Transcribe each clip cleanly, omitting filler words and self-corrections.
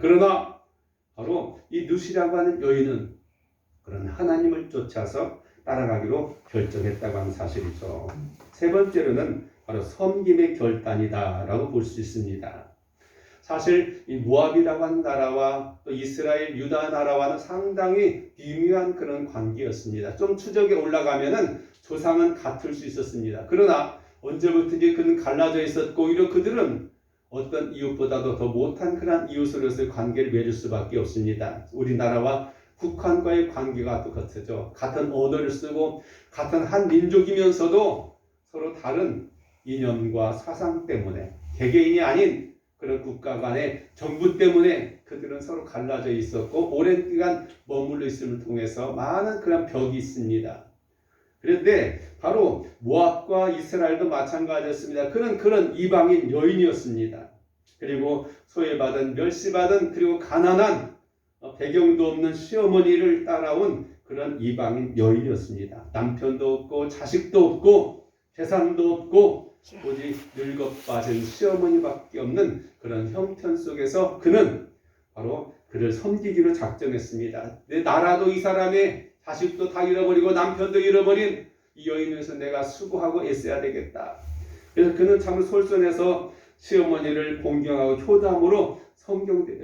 그러나 바로 이 누시라고 하는 여인은 그런 하나님을 쫓아서 따라가기로 결정했다고 하는 사실이죠. 세 번째로는 바로 섬김의 결단이다라고 볼 수 있습니다. 사실 이 모압이라고 하는 나라와 또 이스라엘, 유다 나라와는 상당히 미묘한 그런 관계였습니다. 좀 추적에 올라가면은 조상은 같을 수 있었습니다. 그러나 언제부터인지 그는 갈라져 있었고 오히려 그들은 어떤 이웃보다도 더 못한 그런 이웃으로서의 관계를 맺을 수밖에 없습니다. 우리나라와 북한과의 관계가 똑같죠. 같은 언어를 쓰고 같은 한 민족이면서도 서로 다른 이념과 사상 때문에 개개인이 아닌 그런 국가 간의 정부 때문에 그들은 서로 갈라져 있었고 오랜 기간 머물러 있음을 통해서 많은 그런 벽이 있습니다. 그런데 바로 모압과 이스라엘도 마찬가지였습니다. 그는 그런 이방인 여인이었습니다. 그리고 소외받은, 멸시받은, 그리고 가난한 배경도 없는 시어머니를 따라온 그런 이방인 여인이었습니다. 남편도 없고 자식도 없고 재산도 없고 오직 늙어 빠진 시어머니밖에 없는 그런 형편 속에서 그는 바로 그를 섬기기로 작정했습니다. 내 나라도 이 사람의 자식도 다 잃어버리고 남편도 잃어버린 이 여인에서 내가 수고하고 애써야 되겠다. 그래서 그는 참 솔선해서 시어머니를 공경하고 효담으로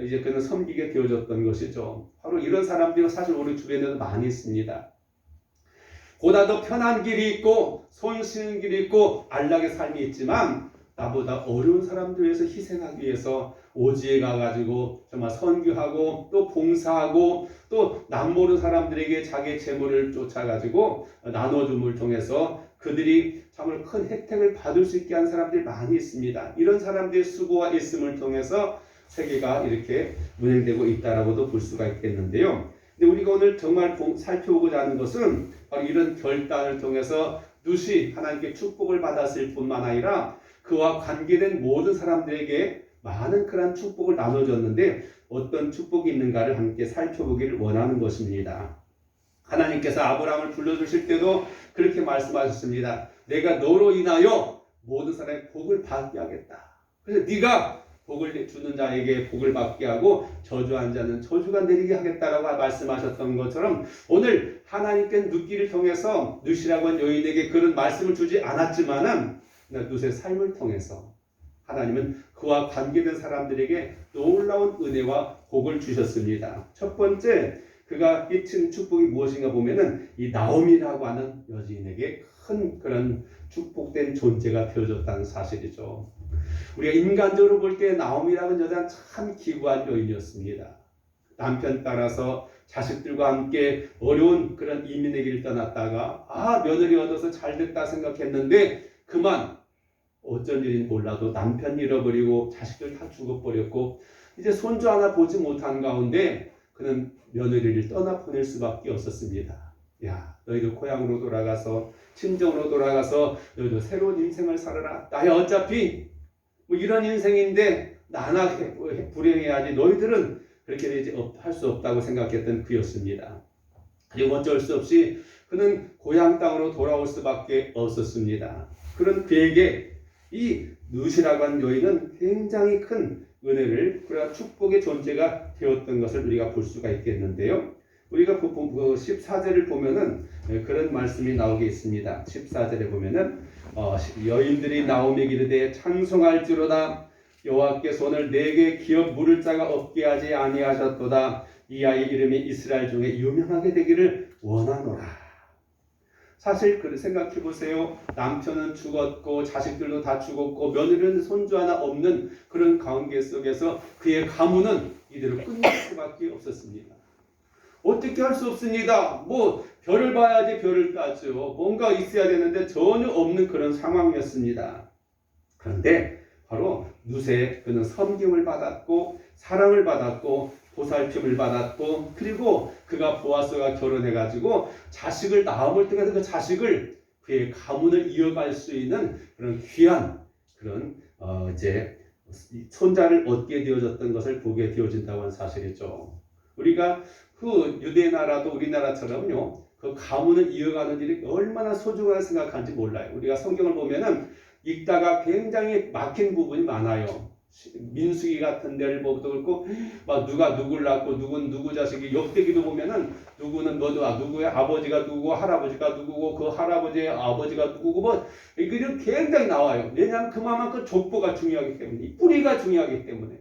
이제 그는 섬기게 되어졌던 것이죠. 바로 이런 사람들이 사실 우리 주변에도 많이 있습니다. 보다 더 편한 길이 있고 손 쉬는 길이 있고 안락의 삶이 있지만 나보다 어려운 사람들 위해서 희생하기 위해서 오지에 가가지고 정말 선교하고 또 봉사하고 또 남모르는 사람들에게 자기의 재물을 쫓아가지고 나눠줌을 통해서 그들이 정말 큰 혜택을 받을 수 있게 하는 사람들이 많이 있습니다. 이런 사람들의 수고와 애씀을 통해서 세계가 이렇게 운행되고 있다라고도 볼 수가 있겠는데요. 근데 우리가 오늘 정말 살펴보고자 하는 것은 바로 이런 결단을 통해서 누시 하나님께 축복을 받았을 뿐만 아니라 그와 관계된 모든 사람들에게 많은 그런 축복을 나눠줬는데 어떤 축복이 있는가를 함께 살펴보기를 원하는 것입니다. 하나님께서 아브라함을 불러주실 때도 그렇게 말씀하셨습니다. 내가 너로 인하여 모든 사람의 복을 받게 하겠다. 그래서 네가 복을 주는 자에게 복을 받게 하고 저주한 자는 저주가 내리게 하겠다라고 말씀하셨던 것처럼 오늘 하나님께 눕기를 통해서 누시라고 한 여인에게 그런 말씀을 주지 않았지만은 누시의 삶을 통해서 하나님은 그와 관계된 사람들에게 놀라운 은혜와 복을 주셨습니다. 첫 번째 그가 끼친 축복이 무엇인가 보면은 이 나오미라고 하는 여인에게 큰 그런 축복된 존재가 되어졌다는 사실이죠. 우리가 인간적으로 볼 때 나오미라는 여자는 참 기구한 여인이었습니다. 남편 따라서 자식들과 함께 어려운 그런 이민의 길을 떠났다가 며느리 얻어서 잘됐다 생각했는데 그만 어쩐 일인지 몰라도 남편 잃어버리고 자식들 다 죽어버렸고 이제 손주 하나 보지 못한 가운데 그는 며느리를 떠나보낼 수밖에 없었습니다. 야, 너희도 고향으로 돌아가서 친정으로 돌아가서 너희도 새로운 인생을 살아라. 나야 어차피 뭐 이런 인생인데 나나 불행해야지. 너희들은 그렇게 할 수 없다고 생각했던 그였습니다. 그리고 어쩔 수 없이 그는 고향 땅으로 돌아올 수밖에 없었습니다. 그런 그에게 이 누시라고 하는 여인은 굉장히 큰 은혜를 그러나 축복의 존재가 되었던 것을 우리가 볼 수가 있겠는데요. 우리가 14절을 보면은 그런 말씀이 나오게 있습니다. 14절에 보면은 여인들이 나오미에게 이르되 찬송할지로다 여호와께서 오늘 내게 기업 물을 자가 없게 하지 아니하셨도다. 이 아이 이름이 이스라엘 중에 유명하게 되기를 원하노라. 사실 생각해 보세요. 남편은 죽었고 자식들도 다 죽었고 며느리는 손주 하나 없는 그런 관계 속에서 그의 가문은 이대로 끝날 수밖에 없었습니다. 어떻게 할 수 없습니다. 뭐 별을 봐야지 별을 따죠. 뭔가 있어야 되는데 전혀 없는 그런 상황이었습니다. 그런데 바로 누세 그는 섬김을 받았고 사랑을 받았고 보살핌을 받았고 그리고 그가 보아스가 결혼해가지고 자식을 낳음을 통해서 그 자식을 그의 가문을 이어갈 수 있는 그런 귀한 그런 이제 손자를 얻게 되어졌던 것을 보게 되어진다고 하는 사실이죠. 우리가 그 유대 나라도 우리나라처럼요 그 가문을 이어가는 일이 얼마나 소중하게 생각하는지 몰라요. 우리가 성경을 보면은 읽다가 굉장히 막힌 부분이 많아요. 민수기 같은 데를 보도 그렇고 막 누가 누구를 낳고 누군 누구 자식이 역대기도 보면은 누구는 누구의 아버지가 누구고 할아버지가 누구고 그 할아버지의 아버지가 누구고 뭐 이게 굉장히 나와요. 왜냐하면 그만큼 족보가 중요하기 때문에 이 뿌리가 중요하기 때문에.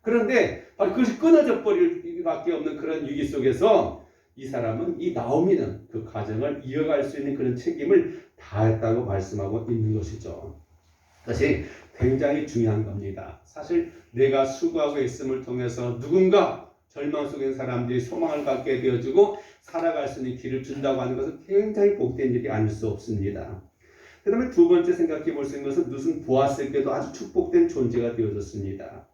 그런데 바로 그것이 끊어져 버릴 밖에 없는 그런 위기 속에서 이 사람은 이 나오미는 그 가정을 이어갈 수 있는 그런 책임을 다했다고 말씀하고 있는 것이죠. 그것이 굉장히 중요한 겁니다. 사실 내가 수고하고 있음을 통해서 누군가 절망 속에 있는 사람들이 소망을 갖게 되어주고 살아갈 수 있는 길을 준다고 하는 것은 굉장히 복된 일이 아닐 수 없습니다. 그 다음에 두 번째 생각해 볼 수 있는 것은 무슨 보아스에게도 아주 축복된 존재가 되어졌습니다.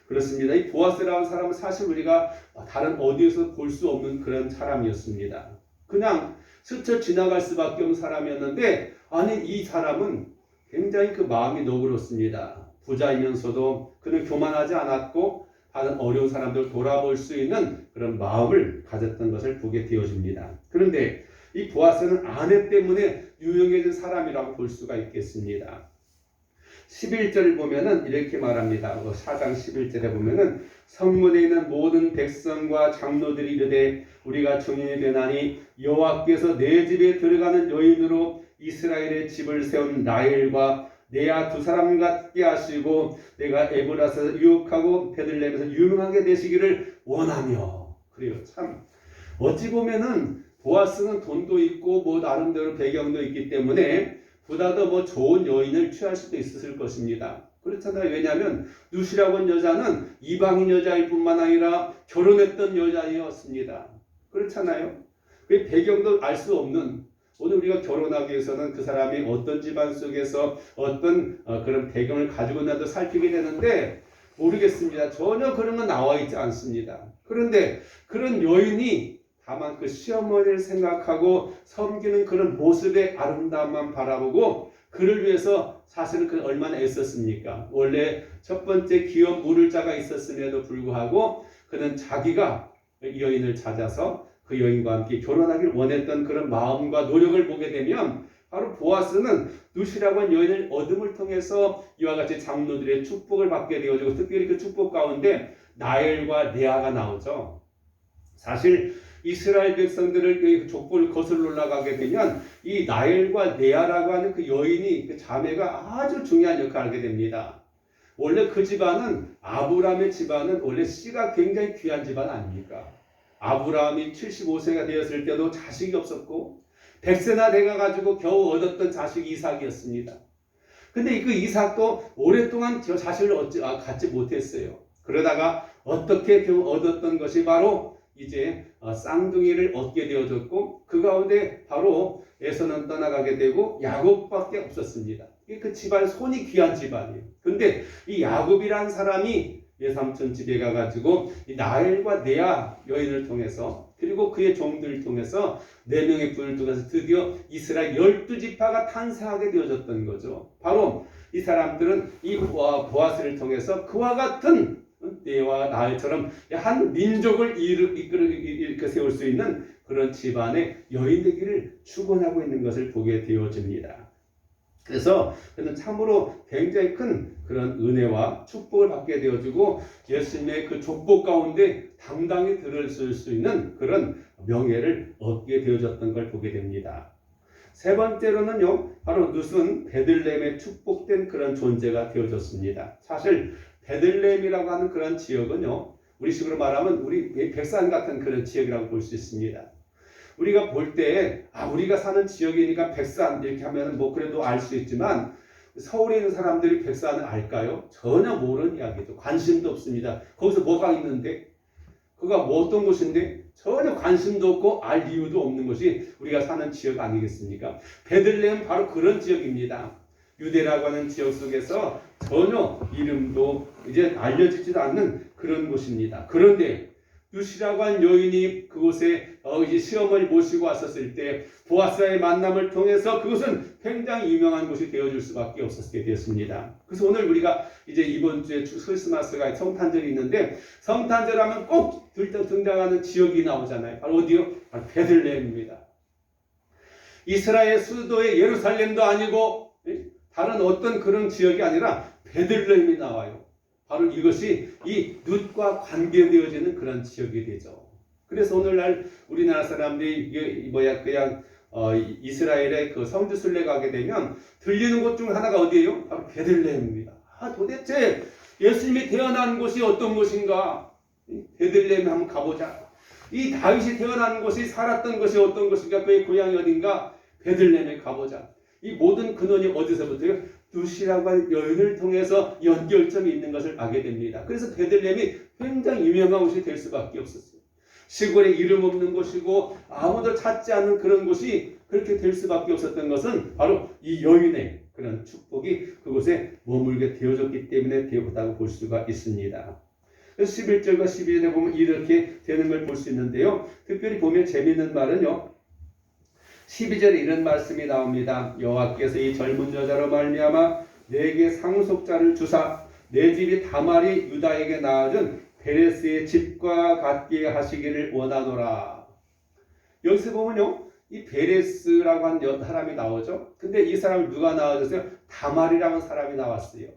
그렇습니다. 이 보아스라는 사람은 사실 우리가 다른 어디에서 볼 수 없는 그런 사람이었습니다. 그냥 스쳐 지나갈 수밖에 없는 사람이었는데 아니 이 사람은 굉장히 그 마음이 너그럽습니다. 부자이면서도 그는 교만하지 않았고 다른 어려운 사람들을 돌아볼 수 있는 그런 마음을 가졌던 것을 보게 되어집니다. 그런데 이 보아스는 아내 때문에 유명해진 사람이라고 볼 수가 있겠습니다. 11절을 보면은 이렇게 말합니다. 4장 11절에 보면은 성문에 있는 모든 백성과 장로들이 이르되 우리가 증인이 되나니 여호와께서 내 집에 들어가는 여인으로 이스라엘의 집을 세운 라헬과 레아 두 사람 같게 하시고 내가 에브라스에서 유혹하고 베들레헴에서 유명하게 되시기를 원하며. 그래요. 참 어찌 보면은 보아스는 돈도 있고 뭐 나름대로 배경도 있기 때문에 보다 더 뭐 좋은 여인을 취할 수도 있었을 것입니다. 그렇잖아요. 왜냐하면 누시라고 하는 여자는 이방인 여자일 뿐만 아니라 결혼했던 여자였습니다. 그렇잖아요. 그 배경도 알 수 없는, 오늘 우리가 결혼하기 위해서는 그 사람이 어떤 집안 속에서 어떤 그런 배경을 가지고 있나도 살피게 되는데 모르겠습니다. 전혀 그런 건 나와 있지 않습니다. 그런데 그런 여인이 다만 그 시어머니를 생각하고 섬기는 그런 모습의 아름다움만 바라보고 그를 위해서 사실은 그 얼마나 애썼습니까? 원래 첫 번째 기업 물을 자가 있었음에도 불구하고 그는 자기가 이 여인을 찾아서 그 여인과 함께 결혼하기를 원했던 그런 마음과 노력을 보게 되면 바로 보아스는 누시라고 하는 여인을 얻음을 통해서 이와 같이 장로들의 축복을 받게 되어지고 특별히 그 축복 가운데 나엘과 레아가 나오죠. 사실 이스라엘 백성들을 그 족보를 거슬러 올라가게 되면 이 나엘과 레아라고 하는 그 여인이 그 자매가 아주 중요한 역할을 하게 됩니다. 원래 그 집안은 아브라함의 집안은 원래 씨가 굉장히 귀한 집안 아닙니까? 아브라함이 75세가 되었을 때도 자식이 없었고 100세나 돼가지고 겨우 얻었던 자식이 이삭이었습니다. 근데 그 이삭도 오랫동안 저 자식을 갖지 못했어요. 그러다가 어떻게 겨우 얻었던 것이 바로 이제 쌍둥이를 얻게 되어졌고 그 가운데 바로 에서는 떠나가게 되고 야곱밖에 없었습니다. 그 집안 손이 귀한 집안이에요. 근데 이 야곱이란 사람이 외삼촌 집에 가가지고 이 나엘과 레아 여인을 통해서 그리고 그의 종들을 통해서 4명의 부인을 통해서 드디어 이스라엘 12지파가 탄생하게 되어졌던 거죠. 바로 이 사람들은 이 보아스를 통해서 그와 같은 레아와 나엘처럼 한 민족을 일으켜 세울 수 있는 그런 집안의 여인 되기를 축원하고 있는 것을 보게 되어집니다. 그래서 그는 참으로 굉장히 큰 그런 은혜와 축복을 받게 되어지고 예수님의 그 족보 가운데 당당히 들어설 수 있는 그런 명예를 얻게 되어졌던 걸 보게 됩니다. 세 번째로는요, 바로 룻은 베들레헴의 축복된 그런 존재가 되어졌습니다. 사실 베들레헴이라고 하는 그런 지역은요, 우리 식으로 말하면 우리 백산 같은 그런 지역이라고 볼 수 있습니다. 우리가 볼 때 우리가 사는 지역이니까 백산 이렇게 하면 뭐 그래도 알 수 있지만 서울에 있는 사람들이 백산을 알까요? 전혀 모르는 이야기죠. 관심도 없습니다. 거기서 뭐가 있는데? 그가 뭐 어떤 곳인데? 전혀 관심도 없고 알 이유도 없는 것이 우리가 사는 지역 아니겠습니까? 베들레헴은 바로 그런 지역입니다. 유대라고 하는 지역 속에서 전혀 이름도 이제 알려지지도 않는 그런 곳입니다. 그런데 룻이라고 한 여인이 그곳에 이제 시어머니 모시고 왔었을 때 보아스와의 만남을 통해서 그것은 굉장히 유명한 곳이 되어줄 수밖에 없었게 되었습니다. 그래서 오늘 우리가 이제 이번 주에 크리스마스가 성탄절이 있는데 성탄절 하면 꼭 등장하는 지역이 나오잖아요. 바로 어디요? 바로 베들레헴입니다. 이스라엘 수도의 예루살렘도 아니고 다른 어떤 그런 지역이 아니라 베들레헴이 나와요. 바로 이것이 이 룻과 관계되어지는 그런 지역이 되죠. 그래서 오늘날 우리나라 사람들이 그냥 이스라엘의 그 성지 순례 가게 되면 들리는 곳 중 하나가 어디예요? 바로 베들레헴입니다. 도대체 예수님이 태어난 곳이 어떤 곳인가? 베들레헴에 한번 가보자. 이 다윗이 태어난 곳이 살았던 것이 어떤 곳인가? 그의 고향이 어딘가? 베들레헴에 가보자. 이 모든 근원이 어디서부터요? 룻이라고 하는 여인을 통해서 연결점이 있는 것을 알게 됩니다. 그래서 베들레헴이 굉장히 유명한 곳이 될 수밖에 없었어요. 시골에 이름 없는 곳이고 아무도 찾지 않는 그런 곳이 그렇게 될 수밖에 없었던 것은 바로 이 여인의 그런 축복이 그곳에 머물게 되어졌기 때문에 되었다고 볼 수가 있습니다. 11절과 12절에 보면 이렇게 되는 걸 볼 수 있는데요. 특별히 보면 재미있는 말은요. 12절에 이런 말씀이 나옵니다. 여호와께서 이 젊은 여자로 말미암아 내게 상속자를 주사 내 집이 다말이 유다에게 낳아준 베레스의 집과 같게 하시기를 원하노라. 여기서 보면요. 이 베레스라고 하는 사람이 나오죠. 근데 이 사람을 누가 낳아줬어요? 다말이라는 사람이 나왔어요.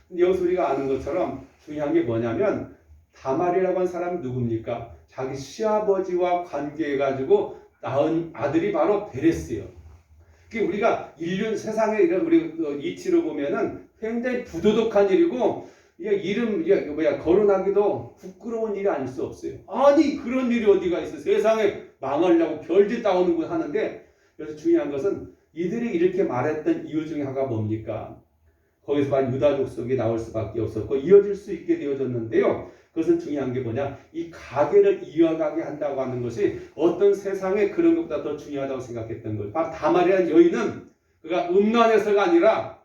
근데 여기서 우리가 아는 것처럼 중요한 게 뭐냐면 다말이라고 하는 사람은 누굽니까? 자기 시아버지와 관계해가지고 낳은 아들이 바로 베레스예요. 우리가 인류 세상에 우리 이치로 보면은 굉장히 부도덕한 일이고 거론하기도 부끄러운 일이 아닐 수 없어요. 아니 그런 일이 어디가 있어? 세상에 망하려고 별짓 다 오는군 하는데 여기서 중요한 것은 이들이 이렇게 말했던 이유 중에 하나가 뭡니까? 거기서 반 유다 족속이 나올 수밖에 없었고 이어질 수 있게 되어졌는데요. 그것은 중요한 게 뭐냐? 이 가계를 이어가게 한다고 하는 것이 어떤 세상에 그런 것보다 더 중요하다고 생각했던 거예요. 바로 다말이라는 여인은 그가 음란해서가 아니라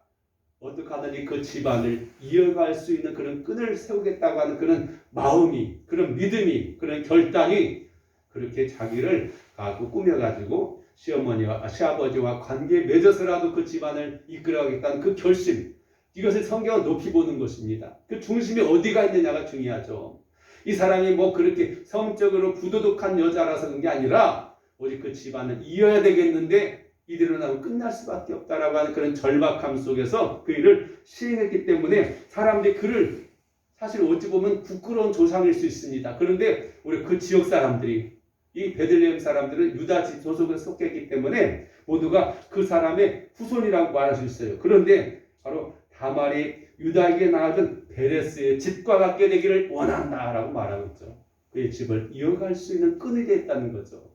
어떻게 하든지 그 집안을 이어갈 수 있는 그런 끈을 세우겠다고 하는 그런 마음이, 그런 믿음이, 그런 결단이 그렇게 자기를 갖고 꾸며가지고 시아버지와 관계에 맺어서라도 그 집안을 이끌어가겠다는 그 결심, 이것을 성경은 높이 보는 것입니다. 그 중심이 어디가 있느냐가 중요하죠. 이 사람이 그렇게 성적으로 부도덕한 여자라서 그런 게 아니라 오직 그 집안을 이어야 되겠는데 이대로 나면 끝날 수밖에 없다라고 하는 그런 절박함 속에서 그 일을 시행했기 때문에 사람들이 그를 사실 어찌 보면 부끄러운 조상일 수 있습니다. 그런데 우리 그 지역 사람들이 이 베들레헴 사람들은 유다 소속에 속했기 때문에 모두가 그 사람의 후손이라고 말할 수 있어요. 그런데 바로 다말이 유다에게 낳아준 베레스의 집과 같게 되기를 원한다라고 말하고 있죠. 그의 집을 이어갈 수 있는 끈이 됐다는 거죠.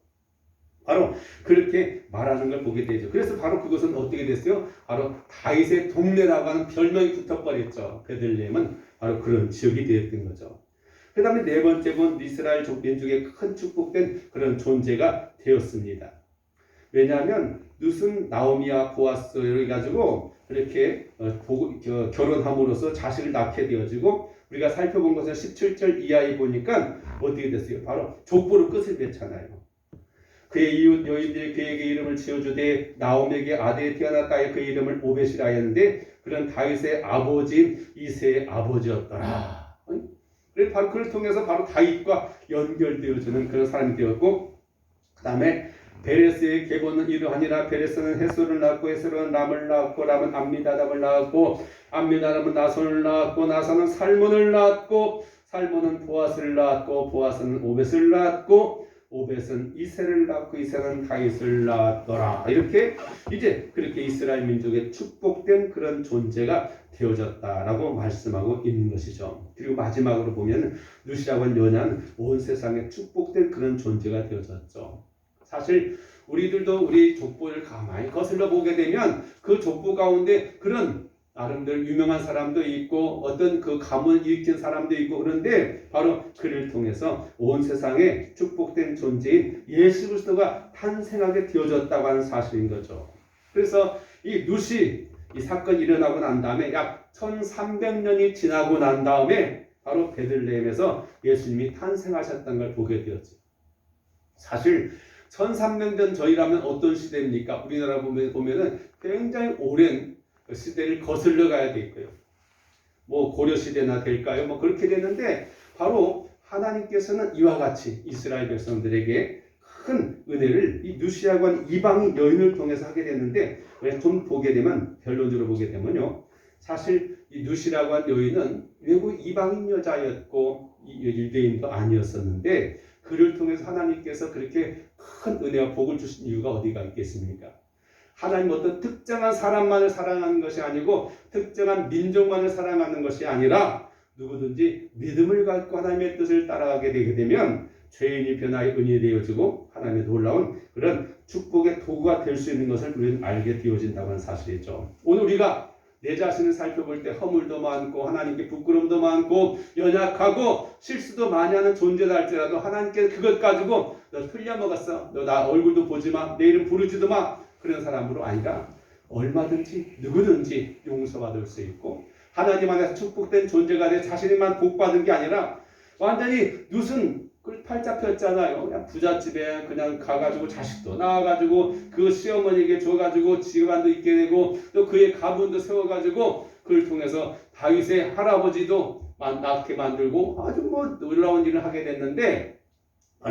바로 그렇게 말하는 걸 보게 되죠. 그래서 바로 그것은 어떻게 됐어요? 바로 다윗의 동네라고 하는 별명이 붙어버렸죠. 베들레헴은 바로 그런 지역이 되었던 거죠. 그 다음에 네 번째 본 이스라엘 민족의 큰 축복된 그런 존재가 되었습니다. 왜냐하면 룻은 나오미와 보아스를 가지고 그렇게 결혼함으로써 자식을 낳게 되어지고 우리가 살펴본 것은 17절 이하에 보니까 어떻게 됐어요? 바로 족보로 끝을 맺잖아요. 그의 이웃 여인들이 그에게 이름을 지어주되 나오미에게 아들이 태어났다에 그 이름을 오벳이라 했는데 그는 다윗의 아버지인 이새의 아버지였더라. 그래서 바로 그를 통해서 바로 다윗과 연결되어지는 그런 사람이 되었고 그 다음에 베레스의 계보는 이러하니라. 베레스는 헤스를 낳고 헤스는 람을 낳고 람은 암미나답을 낳았고 암미나답은 나손을 낳았고 나손은 살몬을 낳았고 살몬은 보아스를 낳았고 보아스는 오벳을 낳았고 오벳은 이새를 낳고 이새는 다윗을 낳았더라. 이렇게 이제 그렇게 이스라엘 민족의 축복된 그런 존재가 되어졌다라고 말씀하고 있는 것이죠. 그리고 마지막으로 보면 룻이라고 하는 여자는 온 세상에 축복된 그런 존재가 되어졌죠. 사실 우리들도 우리 족보를 가만히 거슬러 보게 되면 그 족보 가운데 그런 나름대로 유명한 사람도 있고 어떤 그 가문을 일으킨 사람도 있고 그런데 바로 그를 통해서 온 세상에 축복된 존재인 예수 그리스도가 탄생하게 되어졌다고 하는 사실인 거죠. 그래서 이 룻이 이 사건이 일어나고 난 다음에 약 1300년이 지나고 난 다음에 바로 베들레헴에서 예수님이 탄생하셨다는 걸 보게 되었죠. 사실 1300년 저희라면 어떤 시대입니까? 우리나라 보면은 굉장히 오랜 시대를 거슬러 가야 되고요. 고려 시대나 될까요? 그렇게 되는데 바로 하나님께서는 이와 같이 이스라엘 백성들에게 큰 은혜를 이 룻이라고 하는 이방인 여인을 통해서 하게 되는데 왜 좀 보게 되면 결론적으로 보게 되면요. 사실 이 누시라고 한 여인은 외국 이방인 여자였고 유대인도 아니었었는데 그를 통해서 하나님께서 그렇게 큰 은혜와 복을 주신 이유가 어디가 있겠습니까? 하나님 어떤 특정한 사람만을 사랑하는 것이 아니고 특정한 민족만을 사랑하는 것이 아니라 누구든지 믿음을 갖고 하나님의 뜻을 따라가게 되게 되면 죄인이 변화의 은이 되어지고 하나님의 놀라운 그런 축복의 도구가 될 수 있는 것을 우리는 알게 되어진다는 사실이죠. 오늘 우리가 내 자신을 살펴볼 때 허물도 많고 하나님께 부끄러움도 많고 연약하고 실수도 많이 하는 존재다 할지라도 하나님께서 그것 가지고 너 틀려먹었어, 너 나 얼굴도 보지 마, 내 이름 부르지도 마, 그런 사람으로 아니라 얼마든지 누구든지 용서받을 수 있고 하나님 안에서 축복된 존재가 돼 자신만 복받은 게 아니라 완전히 무슨 팔 잡혔잖아요. 그냥 부잣집에 그냥 가가지고 자식도 낳아가지고 그 시어머니에게 줘가지고 집안도 있게 되고 또 그의 가문도 세워가지고 그를 통해서 다윗의 할아버지도 낳게 만들고 아주 뭐 놀라운 일을 하게 됐는데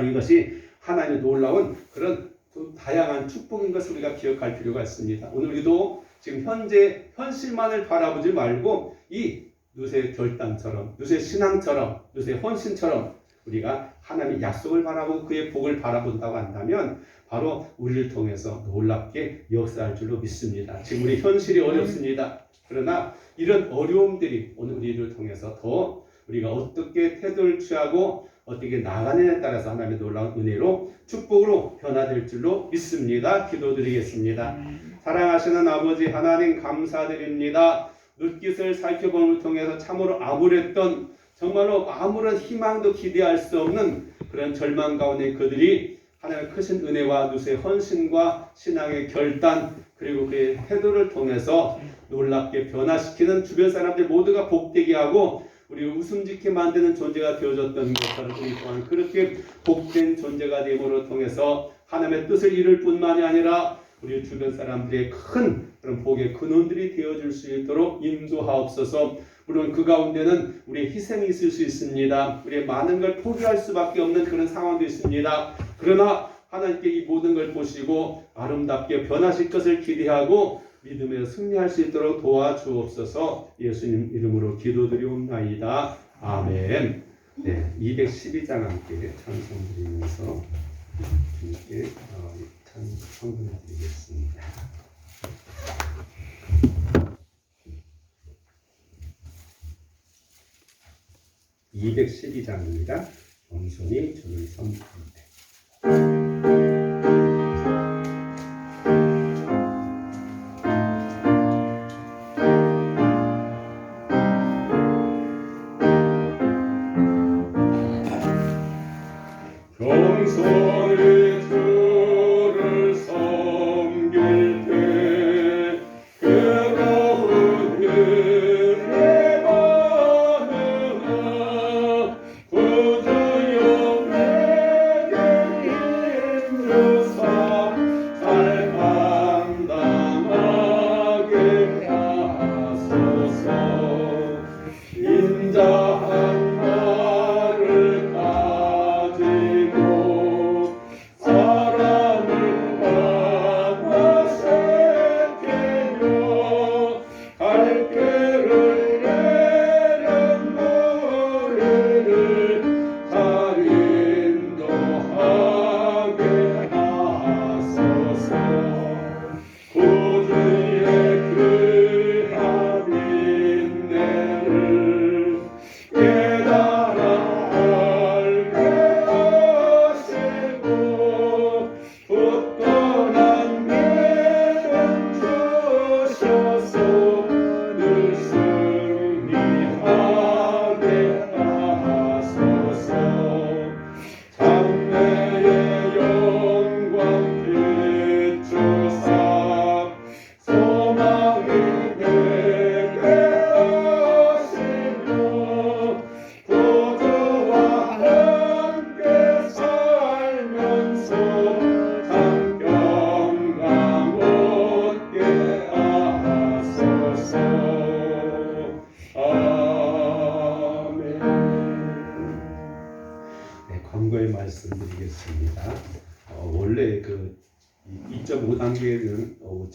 이것이 하나님의 놀라운 그런 다양한 축복인 것을 우리가 기억할 필요가 있습니다. 오늘 우리도 지금 현재 현실만을 바라보지 말고 이 누세의 결단처럼 누세의 신앙처럼 누세의 헌신처럼 우리가 하나님의 약속을 바라보고 그의 복을 바라본다고 한다면 바로 우리를 통해서 놀랍게 역사할 줄로 믿습니다. 지금 우리 현실이 어렵습니다. 그러나 이런 어려움들이 오늘 우리를 통해서 더 우리가 어떻게 태도를 취하고 어떻게 나가느냐에 따라서 하나님의 놀라운 은혜로 축복으로 변화될 줄로 믿습니다. 기도드리겠습니다. 사랑하시는 아버지 하나님 감사드립니다. 눈빛을 살펴봄을 통해서 참으로 암울했던 정말로 아무런 희망도 기대할 수 없는 그런 절망 가운데 그들이 하나님의 크신 은혜와 누수의 헌신과 신앙의 결단 그리고 그의 태도를 통해서 놀랍게 변화시키는 주변 사람들 모두가 복되게 하고 우리를 웃음짓게 만드는 존재가 되어졌던 것처럼 우리 또한 그렇게 복된 존재가 됨으로 통해서 하나님의 뜻을 이룰 뿐만이 아니라 우리 주변 사람들의 큰 그런 복의 근원들이 되어줄 수 있도록 인도하옵소서. 물론 그 가운데는 우리의 희생이 있을 수 있습니다. 우리의 많은 걸 포기할 수밖에 없는 그런 상황도 있습니다. 그러나 하나님께 이 모든 걸 보시고 아름답게 변하실 것을 기대하고 믿음에 승리할 수 있도록 도와주옵소서. 예수님 이름으로 기도드리옵나이다. 아멘. 네, 212장 함께 찬송드리면서 주님께 찬송드리겠습니다. 212장입니다. 겸손히 주를 섬깁니다. 겸손히 주를 섬길 때 괴로운 은혜 받으나 구주여 내게 힘주사 잘 감당하게 하소서. 인자한 나를 가지고 사람을 만나시키며 갈 길을 내는 우리를 잘 인도하게 하소서. 구주의 귀한 인내를 깨달아 알게 하시고 굳건한 믿음 주셔서 늘 승리하게 하소서. 장래의 영광 비추사 소망이 되게 하시며 구주와 함께 살면서 참 평강 얻게 하소서. 아멘. 네, 광고의 말씀 드리겠습니다. 원래 그 2.5단계는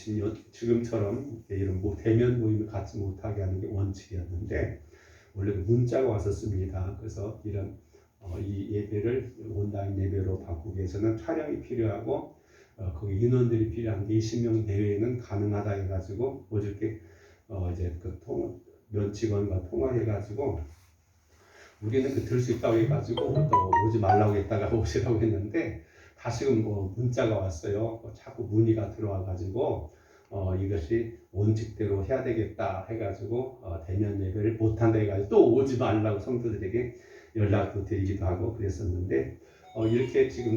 지금처럼 이런 대면 모임을 갖지 못하게 하는 게 원칙이었는데 원래 문자가 왔었습니다. 그래서 이런 이 예배를 온라인 예배로 바꾸기 위해서는 촬영이 필요하고 거기 인원들이 필요한데 20명 내외에는 가능하다 해가지고 어저께 이제 면직원과 통화해가지고 우리는 들 수 있다고 해가지고 또 오지 말라고 했다가 오시라고 했는데 다시금 문자가 왔어요. 자꾸 문의가 들어와가지고 이것이 원칙대로 해야 되겠다 해가지고 대면 예배를 못한다 해가지고 또 오지 말라고 성도들에게 연락도 드리기도 하고 그랬었는데 이렇게 지금